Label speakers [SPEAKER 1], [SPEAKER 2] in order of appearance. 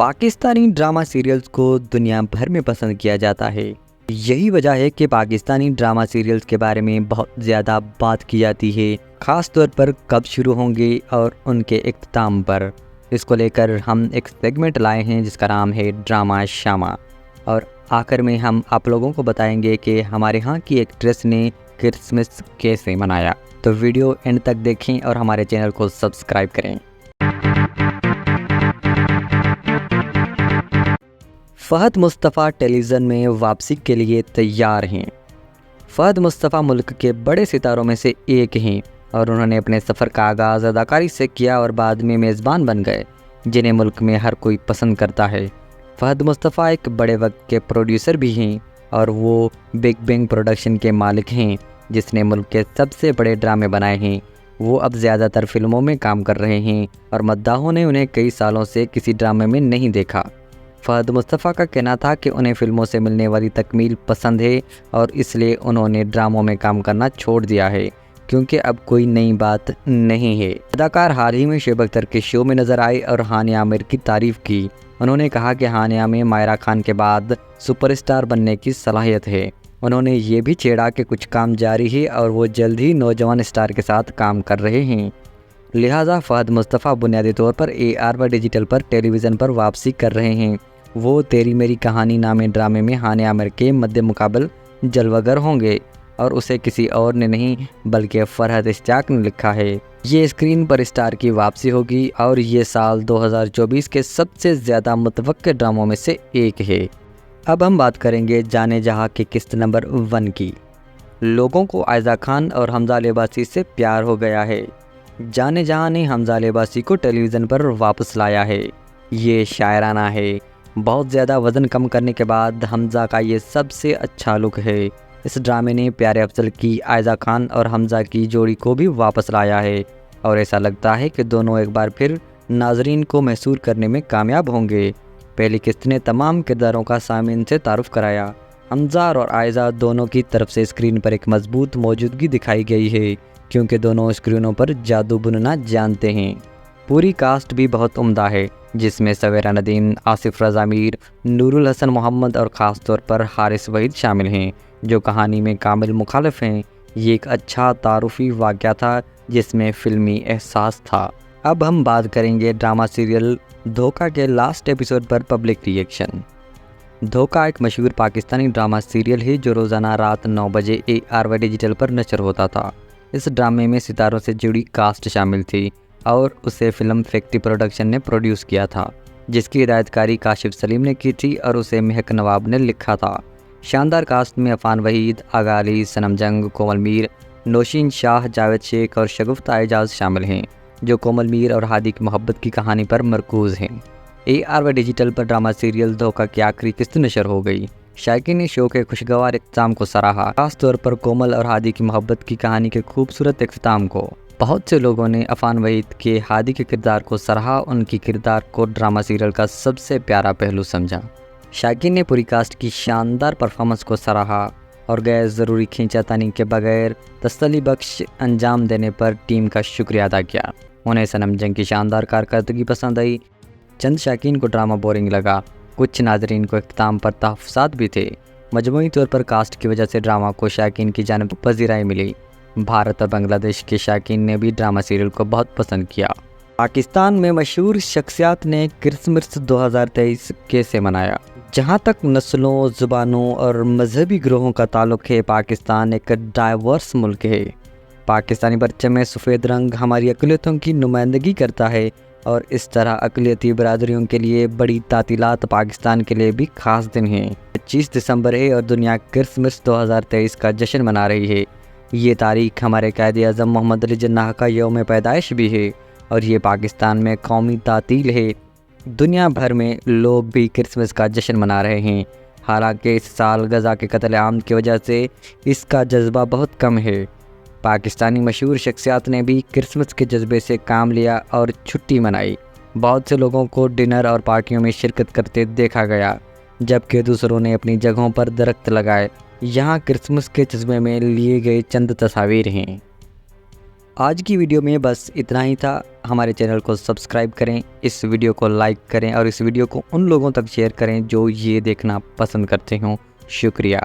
[SPEAKER 1] Pakistani drama serials کو دنیا بھر میں پسند کیا جاتا ہے۔ یہی وجہ ہے کہ پاکستانی ڈرامہ سیریلز کے بارے میں بہت زیادہ بات کی جاتی ہے، خاص طور پر کب شروع ہوں گے اور ان کے اختتام پر۔ اس کو لے کر ہم ایک سیگمنٹ لائے ہیں جس کا نام ہے ڈرامہ شامہ، اور آخر میں ہم آپ لوگوں کو بتائیں گے کہ ہمارے ہاں کی ایکٹریس نے کرسمس کیسے منایا۔ تو ویڈیو اینڈ تک دیکھیں اور ہمارے چینل کو سبسکرائب کریں۔ فہد مصطفیٰ ٹیلی ویژن میں واپسی کے لیے تیار ہیں۔ فہد مصطفیٰ ملک کے بڑے ستاروں میں سے ایک ہیں اور انہوں نے اپنے سفر کا آغاز اداکاری سے کیا اور بعد میں میزبان بن گئے، جنہیں ملک میں ہر کوئی پسند کرتا ہے۔ فہد مصطفیٰ ایک بڑے وقت کے پروڈیوسر بھی ہیں اور وہ بگ بینگ پروڈکشن کے مالک ہیں، جس نے ملک کے سب سے بڑے ڈرامے بنائے ہیں۔ وہ اب زیادہ تر فلموں میں کام کر رہے ہیں اور مداحوں نے انہیں کئی سالوں سے کسی ڈرامے میں نہیں دیکھا۔ فہد مصطفیٰ کا کہنا تھا کہ انہیں فلموں سے ملنے والی تکمیل پسند ہے اور اس لیے انہوں نے ڈراموں میں کام کرنا چھوڑ دیا ہے، کیونکہ اب کوئی نئی بات نہیں ہے۔ اداکار حال ہی میں شعیب اختر کے شو میں نظر آئے اور ہانیہ عامر کی تعریف کی۔ انہوں نے کہا کہ ہانیہ میں مائرہ خان کے بعد سپر اسٹار بننے کی صلاحیت ہے۔ انہوں نے یہ بھی چھیڑا کہ کچھ کام جاری ہے اور وہ جلد ہی نوجوان اسٹار کے ساتھ کام کر رہے ہیں، لہٰذا فہد مصطفیٰ بنیادی طور پر ARY ڈیجیٹل پر ٹیلی ویژن پر واپسی کر رہے ہیں۔ وہ تیری میری کہانی نامے ڈرامے میں ہانیہ عامر کے مد مقابل جلوہ گر ہوں گے، اور اسے کسی اور نے نہیں بلکہ فرحت اشتیاق نے لکھا ہے۔ یہ اسکرین پر اسٹار کی واپسی ہوگی اور یہ سال 2024 کے سب سے زیادہ متوقع ڈراموں میں سے ایک ہے۔ اب ہم بات کریں گے جانے جہاں کی قسط نمبر 1 کی۔ لوگوں کو عائزہ خان اور حمزہ لباسی سے پیار ہو گیا ہے۔ جانے جہاں نے حمزہ لباسی کو ٹیلی ویژن پر واپس لایا ہے۔ یہ شاعرانہ ہے۔ بہت زیادہ وزن کم کرنے کے بعد حمزہ کا یہ سب سے اچھا لک ہے۔ اس ڈرامے نے پیارے افضل کی عائزہ خان اور حمزہ کی جوڑی کو بھی واپس لایا ہے، اور ایسا لگتا ہے کہ دونوں ایک بار پھر ناظرین کو محصور کرنے میں کامیاب ہوں گے۔ پہلی قسط نے تمام کرداروں کا سامعین سے تعارف کرایا۔ حمزہ اور عائزہ دونوں کی طرف سے اسکرین پر ایک مضبوط موجودگی دکھائی گئی ہے، کیونکہ دونوں اسکرینوں پر جادو بننا جانتے ہیں۔ پوری کاسٹ بھی بہت عمدہ ہے، جس میں سویرا ندیم، آصف رضا میر، نور الحسن محمد اور خاص طور پر حارث وحید شامل ہیں، جو کہانی میں کامل مخالف ہیں۔ یہ ایک اچھا تعارفی واقعہ تھا جس میں فلمی احساس تھا۔ اب ہم بات کریں گے ڈرامہ سیریل دھوکہ کے لاسٹ ایپیسوڈ پر پبلک ری ایکشن۔ دھوکہ ایک مشہور پاکستانی ڈرامہ سیریل ہے جو روزانہ رات 9 بجے ARY ڈیجیٹل پر نشر ہوتا تھا۔ اس ڈرامے میں ستاروں سے جڑی کاسٹ شامل تھی اور اسے فلم فیکٹری پروڈکشن نے پروڈیوس کیا تھا، جس کی ہدایت کاری کاشف سلیم نے کی تھی اور اسے مہک نواب نے لکھا تھا۔ شاندار کاسٹ میں عفان وحید، آغا علی، صنم جنگ، کومل میر، نوشین شاہ، جاوید شیخ اور شگفتہ اعجاز شامل ہیں، جو کومل میر اور ہادی کی محبت کی کہانی پر مرکوز ہیں۔ ARY ڈیجیٹل پر ڈرامہ سیریل دھوکہ کی آخری قسط نشر ہو گئی۔ شائقین نے شو کے خوشگوار اختتام کو سراہا، خاص طور پر کومل اور ہادی کی محبت کی کہانی کے خوبصورت اختتام کو۔ بہت سے لوگوں نے عفان وحید کے ہادی کے کردار کو سراہا، ان کی کردار کو ڈرامہ سیریل کا سب سے پیارا پہلو سمجھا۔ شائقین نے پوری کاسٹ کی شاندار پرفارمنس کو سراہا اور غیر ضروری کھینچا تانی کے بغیر تسلی بخش انجام دینے پر ٹیم کا شکریہ ادا کیا۔ انہیں صنم جنگ کی شاندار کارکردگی پسند آئی۔ چند شائقین کو ڈرامہ بورنگ لگا، کچھ ناظرین کو اختتام پر تحفظات بھی تھے۔ مجموعی طور پر کاسٹ کی وجہ سے ڈرامہ کو شائقین کی جانب پذیرائی ملی۔ بھارت اور بنگلہ دیش کے شائقین نے بھی ڈرامہ سیریل کو بہت پسند کیا۔ پاکستان میں مشہور شخصیات نے کرسمس 2023 کیسے منایا؟ جہاں تک نسلوں، زبانوں اور مذہبی گروہوں کا تعلق ہے، پاکستان ایک ڈائیورس ملک ہے۔ پاکستانی پرچم میں سفید رنگ ہماری اقلیتوں کی نمائندگی کرتا ہے، اور اس طرح اقلیتی برادریوں کے لیے بڑی تعطیلات پاکستان کے لیے بھی خاص دن ہیں۔ 25 دسمبر ہے اور دنیا کرسمس 2023 کا جشن منا رہی ہے۔ یہ تاریخ ہمارے قائد اعظم محمد علی جناح کا یوم پیدائش بھی ہے، اور یہ پاکستان میں قومی تعطیل ہے۔ دنیا بھر میں لوگ بھی کرسمس کا جشن منا رہے ہیں، حالانکہ اس سال غزہ کے قتل عام کی وجہ سے اس کا جذبہ بہت کم ہے۔ پاکستانی مشہور شخصیات نے بھی کرسمس کے جذبے سے کام لیا اور چھٹی منائی۔ بہت سے لوگوں کو ڈنر اور پارٹیوں میں شرکت کرتے دیکھا گیا، جبکہ دوسروں نے اپنی جگہوں پر درخت لگائے۔ یہاں کرسمس کے جذبے میں لیے گئے چند تصاویر ہیں۔ آج کی ویڈیو میں بس اتنا ہی تھا. ہمارے چینل کو سبسکرائب کریں، اس ویڈیو کو لائک کریں اور اس ویڈیو کو ان لوگوں تک شیئر کریں جو یہ دیکھنا پسند کرتے ہوں. شکریہ.